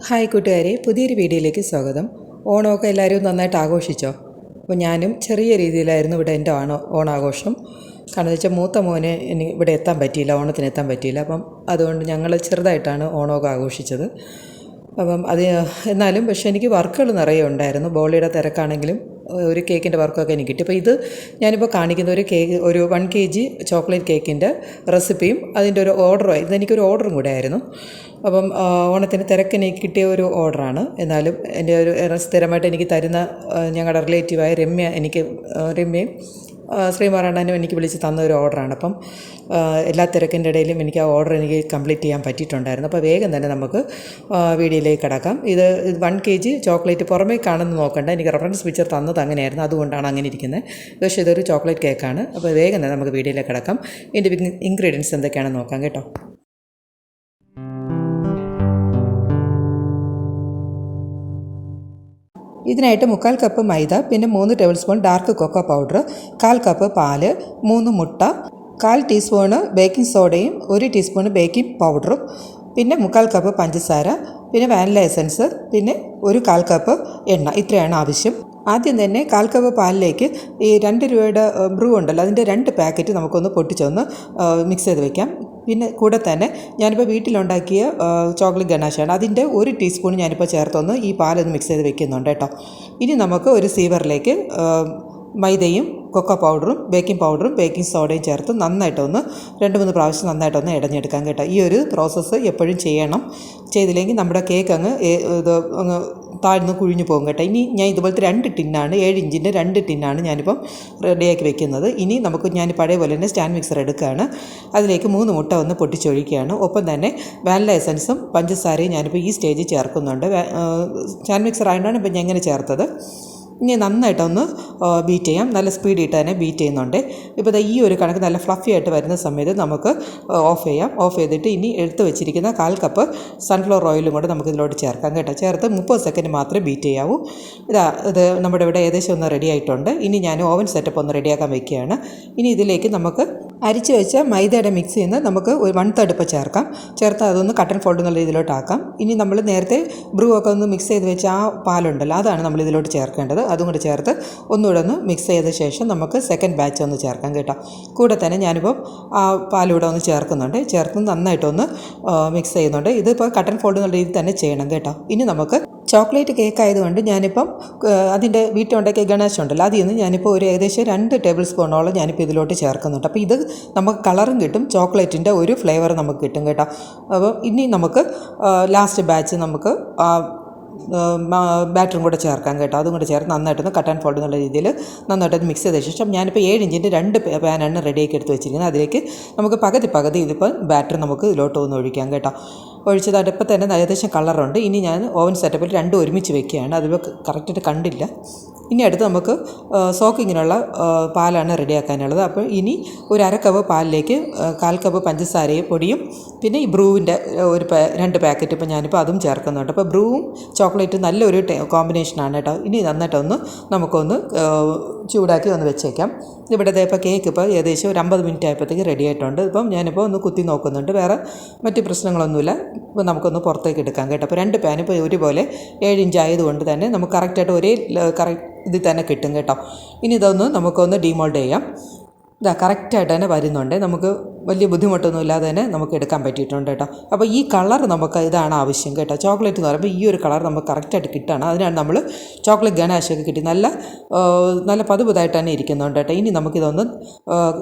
Hi കൂട്ടുകാരെ, പുതിയൊരു വീഡിയോയിലേക്ക് സ്വാഗതം. ഓണമൊക്കെ എല്ലാവരും നന്നായിട്ട് ആഘോഷിച്ചോ? അപ്പോൾ ഞാനും ചെറിയ രീതിയിലായിരുന്നു ഇവിടെ എൻ്റെ ഓണാഘോഷം. കാരണം എന്ന് വെച്ചാൽ മൂത്ത മോന് ഇനി ഇവിടെ എത്താൻ പറ്റിയില്ല, ഓണത്തിന് എത്താൻ പറ്റിയില്ല. അപ്പം അതുകൊണ്ട് ഞങ്ങൾ ചെറുതായിട്ടാണ് ഓണമൊക്കെ ആഘോഷിച്ചത്. അപ്പം എന്നാലും പക്ഷേ എനിക്ക് വർക്കുകൾ നിറയെ ഉണ്ടായിരുന്നു. ബോളിയുടെ തിരക്കാണെങ്കിലും ഒരു കേക്കിൻ്റെ വർക്കൊക്കെ എനിക്ക് കിട്ടി. അപ്പോൾ ഇത് ഞാനിപ്പോൾ കാണിക്കുന്ന ഒരു 1 kg ചോക്ലേറ്റ് കേക്കിൻ്റെ റെസിപ്പിയും അതിൻ്റെ ഒരു ഓർഡറും, ഇതെനിക്കൊരു ഓർഡറും കൂടെ ആയിരുന്നു. അപ്പം ഓണത്തിന് തിരക്കിന് കിട്ടിയ ഒരു ഓർഡറാണ്. എന്നാലും എൻ്റെ ഒരു സ്ഥിരമായിട്ട് എനിക്ക് തരുന്ന ഞങ്ങളുടെ റിലേറ്റീവായ രമ്യയും ശ്രീമാറാണനും എനിക്ക് വിളിച്ച് തന്ന ഒരു ഓർഡറാണ്. അപ്പം എല്ലാ തിരക്കിൻ്റെ ഇടയിലും എനിക്ക് ആ ഓർഡർ എനിക്ക് കംപ്ലീറ്റ് ചെയ്യാൻ പറ്റിയിട്ടുണ്ടായിരുന്നു. അപ്പോൾ വേഗം തന്നെ നമുക്ക് വീഡിയോയിലേക്ക് കിടക്കാം. ഇത് 1 kg ചോക്ലേറ്റ് പുറമേ കാണുന്ന നോക്കണ്ട, എനിക്ക് റെഫറൻസ് പിക്ചർ തന്നത് അങ്ങനെയായിരുന്നു, അതുകൊണ്ടാണ് അങ്ങനെ ഇരിക്കുന്നത്. പക്ഷേ ഇതൊരു ചോക്ലേറ്റ് കേക്കാണ്. അപ്പോൾ വേഗം തന്നെ നമുക്ക് വീഡിയോയിലേക്ക് കിടക്കാം. ഇതിൻ്റെ ഇൻഗ്രീഡിയൻസ് എന്തൊക്കെയാണെന്ന് നോക്കാം കേട്ടോ. ഇതിനായിട്ട് 1/4 കപ്പ് മൈദ, പിന്നെ 3 table spoon dark cocoa powder, 1/4 cup പാല്, 3 മുട്ട, 1/4 ടീസ്പൂണ് ബേക്കിംഗ് സോഡയും 1 ടീസ്പൂൺ ബേക്കിംഗ് പൗഡറും, പിന്നെ 1/4 കപ്പ് പഞ്ചസാര, പിന്നെ വാനില എസൻസ്, പിന്നെ 1/4 കപ്പ് എണ്ണ. ഇത്രയാണ് ആവശ്യം. ആദ്യം തന്നെ 1/4 കപ്പ് പാലിലേക്ക് ഈ 2 രൂപയുടെ ബ്രൂ ഉണ്ടല്ലോ, അതിൻ്റെ 2 പാക്കറ്റ് നമുക്കൊന്ന് പൊട്ടിച്ചൊന്ന് മിക്സ് ചെയ്ത് വെക്കാം. പിന്നെ കൂടെ തന്നെ ഞാനിപ്പോൾ വീട്ടിലുണ്ടാക്കിയ ചോക്ലേറ്റ് ഗനാഷാണ്, അതിൻ്റെ 1 ടീസ്പൂൺ ഞാനിപ്പോൾ ചേർത്തൊന്ന് ഈ പാലൊന്ന് മിക്സ് ചെയ്ത് വെക്കുന്നുണ്ട് കേട്ടോ. ഇനി നമുക്ക് ഒരു സീവറിലേക്ക് മൈദയും കൊക്കോ പൗഡറും ബേക്കിംഗ് പൗഡറും ബേക്കിംഗ് സോഡയും ചേർത്ത് നന്നായിട്ടൊന്ന് 2-3 പ്രാവശ്യം നന്നായിട്ടൊന്ന് ഇടഞ്ഞെടുക്കാം കേട്ടോ. ഈ ഒരു പ്രോസസ്സ് എപ്പോഴും ചെയ്യണം. ചെയ്തില്ലെങ്കിൽ നമ്മുടെ കേക്ക് അങ്ങ് താഴ്ന്ന് കുഴിഞ്ഞു പോകും കേട്ടോ. ഇനി ഞാൻ ഇതുപോലത്തെ 2 ടിന്നാണ്, 7 ഇഞ്ചിൻ്റെ 2 ടിന്നാണ് ഞാനിപ്പം റെഡിയാക്കി വെക്കുന്നത്. ഇനി ഞാൻ പഴയ പോലെ തന്നെ സ്റ്റാൻഡ് മിക്സർ എടുക്കുകയാണ്. അതിലേക്ക് 3 മുട്ട ഒന്ന് പൊട്ടിച്ചൊഴിക്കുകയാണ്. ഒപ്പം തന്നെ വാനില എസൻസും പഞ്ചസാരയും ഞാനിപ്പോൾ ഈ സ്റ്റേജിൽ ചേർക്കുന്നുണ്ട്. സ്റ്റാൻഡ് മിക്സർ ആയതുകൊണ്ടാണ് ഇപ്പം ഞാൻ ഇങ്ങനെ ചേർത്തത്. ഇനി നന്നായിട്ടൊന്ന് ബീറ്റ് ചെയ്യാം. നല്ല സ്പീഡിട്ട് തന്നെ ബീറ്റ് ചെയ്യുന്നുണ്ട്. ഇപ്പോൾ ഈ ഒരു കണക്ക് നല്ല ഫ്ലഫി ആയിട്ട് വരുന്ന സമയത്ത് നമുക്ക് ഓഫ് ചെയ്യാം. ഓഫ് ചെയ്തിട്ട് ഇനി എടുത്ത് വെച്ചിരിക്കുന്ന 1/4 കപ്പ് സൺഫ്ലവർ ഓയിലും കൂടെ നമുക്ക് ഇതിലോട്ട് ചേർക്കാം കേട്ടോ. ചേർത്ത് 30 സെക്കൻഡ് മാത്രമേ ബീറ്റ് ചെയ്യാവൂ. ഇത് നമ്മുടെ ഇവിടെ ഏകദേശം ഒന്ന് റെഡി ആയിട്ടുണ്ട്. ഇനി ഞാൻ ഓവൻ സെറ്റപ്പ് ഒന്ന് റെഡിയാക്കാൻ വെക്കുകയാണ്. ഇനി ഇതിലേക്ക് നമുക്ക് അരിച്ച് വെച്ച മൈദയുടെ മിക്സ് ചെയ്യുന്ന നമുക്ക് ഒരു 1/3 ഇപ്പോൾ ചേർക്കാം. ചേർത്ത് അതൊന്ന് കട്ടൻ ഫോൾഡ് എന്നുള്ള ഇതിലോട്ടാക്കാം. ഇനി നമ്മൾ നേരത്തെ ബ്രൂ ഒക്കെ ഒന്ന് മിക്സ് ചെയ്ത് വെച്ച ആ പാലുണ്ടല്ലോ, അതാണ് നമ്മൾ ഇതിലോട്ട് ചേർക്കേണ്ടത്. അതും കൂടെ ചേർത്ത് ഒന്നുകൂടെ ഒന്ന് മിക്സ് ചെയ്ത ശേഷം നമുക്ക് സെക്കൻഡ് ബാച്ച് ഒന്ന് ചേർക്കാം കേട്ടോ. കൂടെ തന്നെ ഞാനിപ്പം ആ പാലൂടെ ഒന്ന് ചേർക്കുന്നുണ്ട്. ചേർത്ത് നന്നായിട്ടൊന്ന് മിക്സ് ചെയ്യുന്നുണ്ട്. ഇതിപ്പോൾ കട്ടൻ ഫോൾഡ് എന്നുള്ള രീതിയിൽ തന്നെ ചെയ്യണം കേട്ടോ. ഇനി നമുക്ക് ചോക്ലേറ്റ് കേക്ക് ആയതുകൊണ്ട് ഞാനിപ്പം അതിൻ്റെ വീട്ടിലുണ്ടാക്കിയ ഗണേശ് ഉണ്ടല്ലോ, അതിൽ നിന്ന് ഞാനിപ്പോൾ ഒരു ഏകദേശം 2 ടേബിൾ സ്പൂണോളം ഞാനിപ്പോൾ ഇതിലോട്ട് ചേർക്കുന്നുണ്ട്. അപ്പോൾ ഇത് നമുക്ക് കളറും കിട്ടും, ചോക്ലേറ്റിൻ്റെ ഒരു ഫ്ലേവർ നമുക്ക് കിട്ടും കേട്ടോ. അപ്പോൾ ഇനി നമുക്ക് ലാസ്റ്റ് ബാച്ച് നമുക്ക് ബാറ്ററും കൂടെ ചേർക്കാം കേട്ടോ. അതും കൂടെ ചേർത്ത് നന്നായിട്ടൊന്ന് കട്ട് ആൻഡ് ഫോൾഡ് എന്നുള്ള രീതിയിൽ നന്നായിട്ടൊന്ന് മിക്സ് ചെയ്ത ശേഷം ഞാനിപ്പോൾ 7 ഇഞ്ചിൻ്റെ 2 പാനാണ് റെഡിയാക്കി എടുത്ത് വെച്ചിരിക്കുന്നത്. അതിലേക്ക് നമുക്ക് പകുതി ഇതിപ്പോൾ ബാറ്റർ നമുക്ക് ഇതിലോട്ട് ഒന്ന് ഒഴിക്കാം കേട്ടോ. ഒഴിച്ചത് അടുപ്പം തന്നെ ഏകദേശം കളറുണ്ട്. ഇനി ഞാൻ ഓവൻ സെറ്റപ്പിൽ 2 ഒരുമിച്ച് വെക്കുകയാണ്. അതിപ്പോൾ കറക്റ്റായിട്ട് കണ്ടില്ല. ഇനി അടുത്ത് നമുക്ക് സോക്കിങ്ങിനുള്ള പാലാണ് റെഡിയാക്കാനുള്ളത്. അപ്പോൾ ഇനി ഒരു 1/2 കപ്പ് പാലിലേക്ക് 1/4 കപ്പ് പഞ്ചസാരയും പൊടിയും പിന്നെ ഈ ബ്രൂവിൻ്റെ ഒരു 2 പാക്കറ്റ് ഇപ്പോൾ ഞാനിപ്പോൾ അതും ചേർക്കുന്നുണ്ട്. അപ്പോൾ ബ്രൂവും ചോക്ലേറ്റും നല്ലൊരു കോമ്പിനേഷനാണ് കേട്ടോ. ഇനി നന്നായിട്ടൊന്ന് നമുക്കൊന്ന് ചൂടാക്കി ഒന്ന് വെച്ചേക്കാം. ഇവിടുത്തെ ഇപ്പോൾ കേക്ക് ഇപ്പോൾ ഏകദേശം ഒരു 50 മിനിറ്റ് ആയപ്പോഴത്തേക്ക് റെഡി ആയിട്ടുണ്ട്. ഇപ്പം ഞാനിപ്പോൾ ഒന്ന് കുത്തി നോക്കുന്നുണ്ട്. വേറെ മറ്റ് പ്രശ്നങ്ങളൊന്നുമില്ല. ഇപ്പോൾ നമുക്കൊന്ന് പുറത്തേക്ക് എടുക്കാം കേട്ടോ. അപ്പോൾ 2 പാൻ ഇപ്പോൾ ഒരുപോലെ 7 ഇഞ്ച് ആയതുകൊണ്ട് തന്നെ നമുക്ക് കറക്റ്റായിട്ട് ഒരേ ഇതിൽ തന്നെ കിട്ടും കേട്ടോ. ഇനി ഇതൊന്ന് നമുക്കൊന്ന് ഡീമോൾഡ് ചെയ്യാം. കറക്റ്റായിട്ട് തന്നെ വരുന്നുണ്ട്. നമുക്ക് വലിയ ബുദ്ധിമുട്ടൊന്നും ഇല്ലാതെ തന്നെ നമുക്ക് എടുക്കാൻ പറ്റിയിട്ടുണ്ട് കേട്ടോ. അപ്പോൾ ഈ കളർ നമുക്ക് ഇതാണ് ആവശ്യം കേട്ടോ. ചോക്ലേറ്റ് എന്ന് പറയുമ്പോൾ ഈ ഒരു കളർ നമുക്ക് കറക്റ്റായിട്ട് കിട്ടുകയാണ്. അതിനാണ് നമ്മൾ ചോക്ലേറ്റ് ഗനാഷൊക്കെ കിട്ടി നല്ല പതുപതായിട്ട് തന്നെ ഇരിക്കുന്നുണ്ട് കേട്ടോ. ഇനി നമുക്കിതൊന്ന്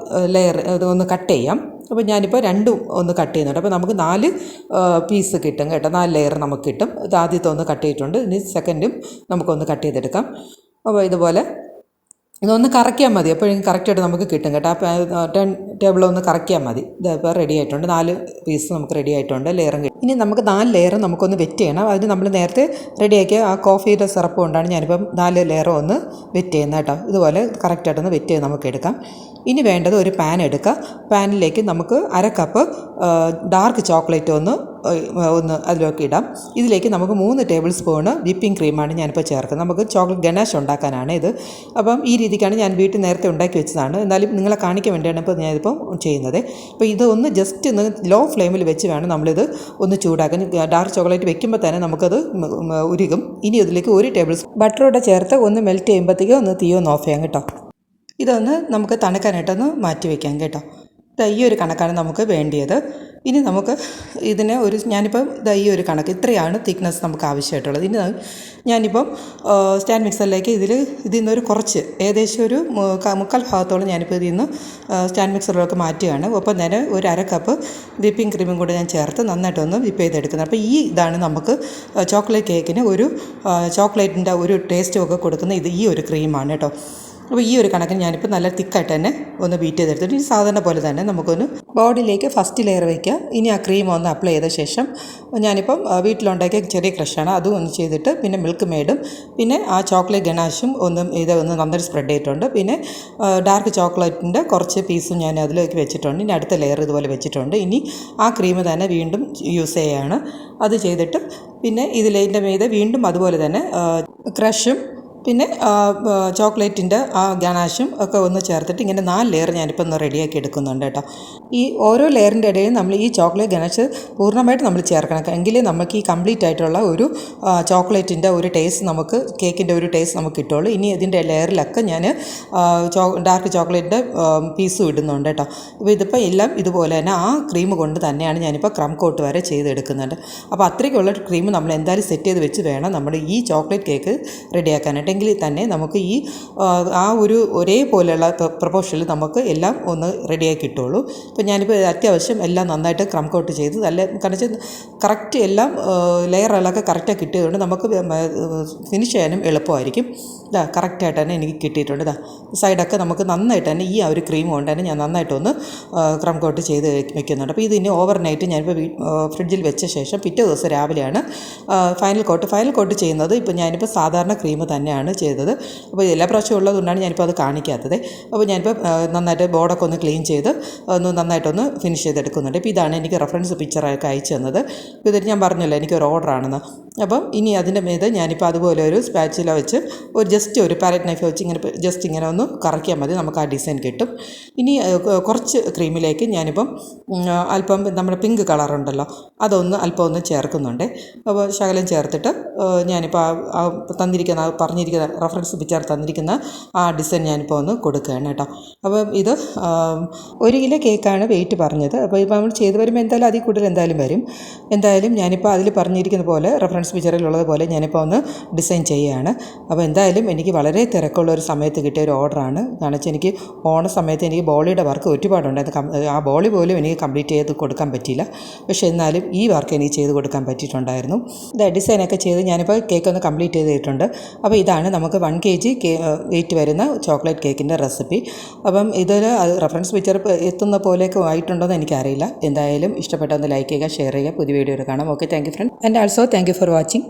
ഇതൊന്ന് കട്ട് ചെയ്യാം. അപ്പോൾ ഞാനിപ്പോൾ 2 ഒന്ന് കട്ട് ചെയ്യുന്നുണ്ട്. അപ്പോൾ നമുക്ക് 4 പീസ് കിട്ടും കേട്ടോ. 4 ലെയർ നമുക്ക് കിട്ടും. ഇത് ആദ്യത്തെ ഒന്ന് കട്ട് ചെയ്തിട്ടുണ്ട്. ഇനി സെക്കൻഡും നമുക്കൊന്ന് കട്ട് ചെയ്തെടുക്കാം. അപ്പോൾ ഇതുപോലെ ഇതൊന്ന് കറക്കിയാൽ മതി. അപ്പോഴേക്കും കറക്റ്റായിട്ട് നമുക്ക് കിട്ടും കേട്ടോ. ആ ടേബിളൊന്ന് കറക്കിയാൽ മതി. ഇതിപ്പോൾ റെഡി ആയിട്ടുണ്ട്. 4 പീസ് നമുക്ക് റെഡി ആയിട്ടുണ്ട്. ലെയറും കിട്ടും. ഇനി നമുക്ക് 4 ലെയർ നമുക്കൊന്ന് വെറ്റ് ചെയ്യണം. അതിന് നമ്മൾ നേരത്തെ റെഡിയാക്കിയ ആ കോഫിയുടെ സിറപ്പ് കൊണ്ടാണ് ഞാനിപ്പം 4 ലെയറും ഒന്ന് വെറ്റ് ചെയ്യുന്നത് കേട്ടോ. ഇതുപോലെ കറക്റ്റായിട്ടൊന്ന് വെറ്റ് ചെയ്ത് നമുക്ക് എടുക്കാം. ഇനി വേണ്ടത് ഒരു പാൻ എടുക്കുക. പാനിലേക്ക് നമുക്ക് 1/2 കപ്പ് ഡാർക്ക് ചോക്ലേറ്റ് ഒന്ന് ഒന്ന് അതിലേക്ക് ഇടാം. ഇതിലേക്ക് നമുക്ക് 3 ടേബിൾ സ്പൂണ് വിപ്പിംഗ് ക്രീമാണ് ഞാനിപ്പോൾ ചേർക്കുന്നത്. നമുക്ക് ചോക്ലേറ്റ് ഗനാഷ് ഉണ്ടാക്കാനാണ് ഇത്. അപ്പം ഈ രീതിക്കാണ് ഞാൻ വീട്ടിൽ നേരത്തെ ഉണ്ടാക്കി വെച്ചതാണ്. എന്നാലും നിങ്ങളെ കാണിക്കാൻ വേണ്ടിയാണ് ഇപ്പോൾ ഞാനിപ്പോൾ ചെയ്യുന്നത്. അപ്പോൾ ഇത് ഒന്ന് ജസ്റ്റ് ഒന്ന് ലോ ഫ്ലെയിമിൽ വെച്ച് വേണം നമ്മളിത് ഒന്ന് ചൂടാക്കാൻ. ഡാർക്ക് ചോക്ലേറ്റ് വെക്കുമ്പോൾ തന്നെ നമുക്കത് ഉരുകും. ഇനി ഇതിലേക്ക് 1 ടേബിൾ സ്പൂൺ ബട്ടറോടെ ചേർത്ത് ഒന്ന് മെൽറ്റ് ചെയ്യുമ്പോഴത്തേക്കും ഒന്ന് തീ ഒന്ന് ഓഫ് ചെയ്യാം കേട്ടോ. ഇതൊന്ന് നമുക്ക് തണുക്കാനായിട്ടൊന്ന് മാറ്റി വയ്ക്കാം കേട്ടോ. ഈ ഒരു കണക്കാണ് നമുക്ക് വേണ്ടിയത്. ഇനി നമുക്ക് ഇതിനെ ഞാനിപ്പം ഈ ഒരു കണക്ക് ഇത്രയാണ് തിക്നെസ് നമുക്ക് ആവശ്യമായിട്ടുള്ളത്. ഇനി ഞാനിപ്പം സ്റ്റാൻഡ് മിക്സറിലേക്ക് ഇതിൽ നിന്നൊരു കുറച്ച് ഏകദേശം ഒരു 3/4 ഭാഗത്തോളം ഞാനിപ്പോൾ ഇതിൽ നിന്ന് സ്റ്റാൻഡ് മിക്സറിലേക്ക് മാറ്റുകയാണ്. ഒപ്പം തന്നെ ഒരു 1/2 കപ്പ് വിപ്പിംഗ് ക്രീമും കൂടെ ഞാൻ ചേർത്ത് നന്നായിട്ടൊന്ന് വിപ്പ് ചെയ്തെടുക്കുന്നത്. അപ്പോൾ ഇതാണ് നമുക്ക് ചോക്ലേറ്റ് കേക്കിന് ഒരു ചോക്ലേറ്റിൻ്റെ ഒരു ടേസ്റ്റും ഒക്കെ കൊടുക്കുന്ന ഈ ഒരു ക്രീമാണ് കേട്ടോ. അപ്പോൾ ഈ ഒരു കണക്കിന് ഞാനിപ്പോൾ നല്ല തിക്കായിട്ട് തന്നെ ഒന്ന് ബീറ്റ് ചെയ്തെടുത്തിട്ട് ഇനി സാധാരണ പോലെ തന്നെ നമുക്കൊന്ന് ബോർഡിലേക്ക് ഫസ്റ്റ് ലെയർ വയ്ക്കുക. ഇനി ആ ക്രീം ഒന്ന് അപ്ലൈ ചെയ്ത ശേഷം ഞാനിപ്പം വീട്ടിലുണ്ടാക്കിയ ചെറിയ ക്രഷാണ് അതും ഒന്ന് ചെയ്തിട്ട് പിന്നെ മിൽക്ക് മെയ്ഡും പിന്നെ ആ ചോക്ലേറ്റ് ഗനാഷും ഒന്ന് നന്നായി സ്പ്രെഡ് ചെയ്തിട്ടുണ്ട്. പിന്നെ ഡാർക്ക് ചോക്ലേറ്റിൻ്റെ കുറച്ച് പീസും ഞാൻ അതിലേക്ക് വെച്ചിട്ടുണ്ട്. ഇനി അടുത്ത ലെയർ ഇതുപോലെ വെച്ചിട്ടുണ്ട്. ഇനി ആ ക്രീം തന്നെ വീണ്ടും യൂസ് ചെയ്യുകയാണ്. അത് ചെയ്തിട്ട് പിന്നെ ഇതിൻ്റെ മീതെ വീണ്ടും അതുപോലെ തന്നെ ക്രഷും പിന്നെ ചോക്ലേറ്റിൻ്റെ ആ ഗനാഷും ഒക്കെ ഒന്ന് ചേർത്തിട്ട് ഇങ്ങനെ 4 ലെയർ ഞാനിപ്പോൾ ഒന്ന് റെഡിയാക്കി എടുക്കുന്നുണ്ട് കേട്ടോ. ഈ ഓരോ ലെയറിൻ്റെ ഇടയിൽ നമ്മൾ ഈ ചോക്ലേറ്റ് ഗനാഷ് പൂർണ്ണമായിട്ട് നമ്മൾ ചേർക്കണം. എങ്കിലേ നമുക്ക് ഈ കംപ്ലീറ്റ് ആയിട്ടുള്ള ഒരു ചോക്ലേറ്റിൻ്റെ ഒരു ടേസ്റ്റ് നമുക്ക് കേക്കിൻ്റെ ഒരു ടേസ്റ്റ് നമുക്ക് കിട്ടുള്ളൂ. ഇനി ഇതിൻ്റെ ലെയറിലൊക്കെ ഞാൻ ഡാർക്ക് ചോക്ലേറ്റിൻ്റെ പീസും ഇടുന്നുണ്ട് കേട്ടോ. അപ്പോൾ ഇതിപ്പോൾ എല്ലാം ഇതുപോലെ തന്നെ ആ ക്രീം കൊണ്ട് തന്നെയാണ് ഞാനിപ്പോൾ ക്രം കോട്ട് വരെ ചെയ്തെടുക്കുന്നുണ്ട്. അപ്പോൾ അത്രയ്ക്കുള്ള ക്രീം നമ്മൾ എന്തായാലും സെറ്റ് ചെയ്ത് വെച്ച് വേണം നമ്മൾ ഈ ചോക്ലേറ്റ് കേക്ക് റെഡിയാക്കാനായിട്ട്. എങ്കിൽ തന്നെ നമുക്ക് ഈ ആ ഒരു ഒരേപോലെയുള്ള പ്രൊപ്പോർഷനിൽ നമുക്ക് എല്ലാം ഒന്ന് റെഡിയാക്കി കിട്ടുള്ളൂ. ഇപ്പോൾ ഞാനിപ്പോൾ അത്യാവശ്യം എല്ലാം നന്നായിട്ട് ക്രം കോട്ട് ചെയ്ത് കാരണം കറക്റ്റ് എല്ലാം ലെയറുകളൊക്കെ കറക്റ്റായി കിട്ടിയതുകൊണ്ട് നമുക്ക് ഫിനിഷ് ചെയ്യാനും എളുപ്പമായിരിക്കും. കറക്റ്റായിട്ട് തന്നെ എനിക്ക് കിട്ടിയിട്ടുണ്ട്. സൈഡൊക്കെ നമുക്ക് നന്നായിട്ട് തന്നെ ഈ ഒരു ക്രീം കൊണ്ട് തന്നെ ഞാൻ നന്നായിട്ടൊന്ന് ക്രം കോട്ട് ചെയ്ത് വെക്കുന്നുണ്ട്. അപ്പോൾ ഇതിന് ഓവർനൈറ്റ് ഞാനിപ്പോൾ ഫ്രിഡ്ജിൽ വെച്ച ശേഷം പിറ്റേ ദിവസം രാവിലെയാണ് ഫൈനൽ കോട്ട് ചെയ്യുന്നത്. ഇപ്പോൾ ഞാനിപ്പോൾ സാധാരണ ക്രീം തന്നെയാണ് ചെയ്തത്. അപ്പോൾ എല്ലാ പ്രാവശ്യം ഉള്ളതുകൊണ്ടാണ് ഞാനിപ്പോൾ അത് കാണിക്കാത്തത്. അപ്പോൾ ഞാനിപ്പോൾ നന്നായിട്ട് ബോർഡൊക്കെ ഒന്ന് ക്ലീൻ ചെയ്ത് ഒന്ന് നന്നായിട്ടൊന്ന് ഫിനിഷ് ചെയ്തെടുക്കുന്നുണ്ട്. ഇപ്പോൾ ഇതാണ് എനിക്ക് റെഫറൻസ് പിക്ചറൊക്കെ അയച്ചു തന്നത്. ഇപ്പോൾ ഇതിൽ ഞാൻ പറഞ്ഞല്ലോ എനിക്കൊരു ഓർഡറാണെന്ന്. അപ്പം ഇനി അതിൻ്റെ മീതെ ഞാനിപ്പോൾ അതുപോലെ ഒരു സ്പാച്ചില വെച്ച് ജസ്റ്റ് ഒരു പാലറ്റ് നൈഫ് വെച്ച് ഇങ്ങനെ ഒന്ന് കറക്കിയാൽ മതി, നമുക്ക് ആ ഡിസൈൻ കിട്ടും. ഇനി കുറച്ച് ക്രീമിലേക്ക് ഞാനിപ്പം അല്പം നമ്മുടെ പിങ്ക് കളറുണ്ടല്ലോ അതൊന്ന് അല്പം ഒന്ന് ചേർക്കുന്നുണ്ട്. അപ്പോൾ ശകലം ചേർത്തിട്ട് ഞാനിപ്പോൾ പറഞ്ഞിരിക്കുന്ന റെഫറൻസ് പിക്ചർ തന്നിരിക്കുന്ന ആ ഡിസൈൻ ഞാനിപ്പോൾ ഒന്ന് കൊടുക്കുകയാണ് കേട്ടോ. അപ്പം ഇത് 1 കിലോ കേക്കാണ് വെയിറ്റ് പറഞ്ഞത്. അപ്പോൾ ഇപ്പോൾ നമ്മൾ ചെയ്ത് വരുമ്പോൾ എന്തായാലും അതിൽ കൂടുതൽ എന്തായാലും വരും. എന്തായാലും ഞാനിപ്പോൾ അതിൽ പറഞ്ഞിരിക്കുന്ന പോലെ റെഫറൻസ് പിക്ചറിലുള്ളത് പോലെ ഞാനിപ്പോൾ ഒന്ന് ഡിസൈൻ ചെയ്യുകയാണ്. അപ്പോൾ എന്തായാലും എനിക്ക് വളരെ തിരക്കുള്ള ഒരു സമയത്ത് കിട്ടിയ ഒരു ഓർഡറാണ്. കാരണം വെച്ചാൽ എനിക്ക് ഓണ സമയത്ത് എനിക്ക് ബോളിയുടെ വർക്ക് ഒരുപാടുണ്ടായിരുന്നു. ആ ബോളി പോലും എനിക്ക് കംപ്ലീറ്റ് ചെയ്ത് കൊടുക്കാൻ പറ്റിയില്ല. പക്ഷേ എന്നാലും ഈ വർക്ക് എനിക്ക് ചെയ്ത് കൊടുക്കാൻ പറ്റിയിട്ടുണ്ടായിരുന്നു. ഡിസൈനൊക്കെ ചെയ്ത് ഞാനിപ്പോൾ കേക്ക് ഒന്ന് കംപ്ലീറ്റ് ചെയ്തിട്ടുണ്ട്. അപ്പോൾ ഇതാണ് നമുക്ക് 1 kg വെയിറ്റ് വരുന്ന ചോക്ലേറ്റ് കേക്കിൻ്റെ റെസിപ്പി. അപ്പം ഇതിൽ റെഫറൻസ് പിക്ചർ എത്തുന്ന പോലെയൊക്കെ ആയിട്ടുണ്ടോയെന്ന് എനിക്കറിയില്ല. എന്തായാലും ഇഷ്ടപ്പെട്ടൊന്ന് ലൈക്ക് ചെയ്യുക, ഷെയർ ചെയ്യുക. പുതിയ വീഡിയോ കാണാം. Okay, thank you front. And also thank you for watching.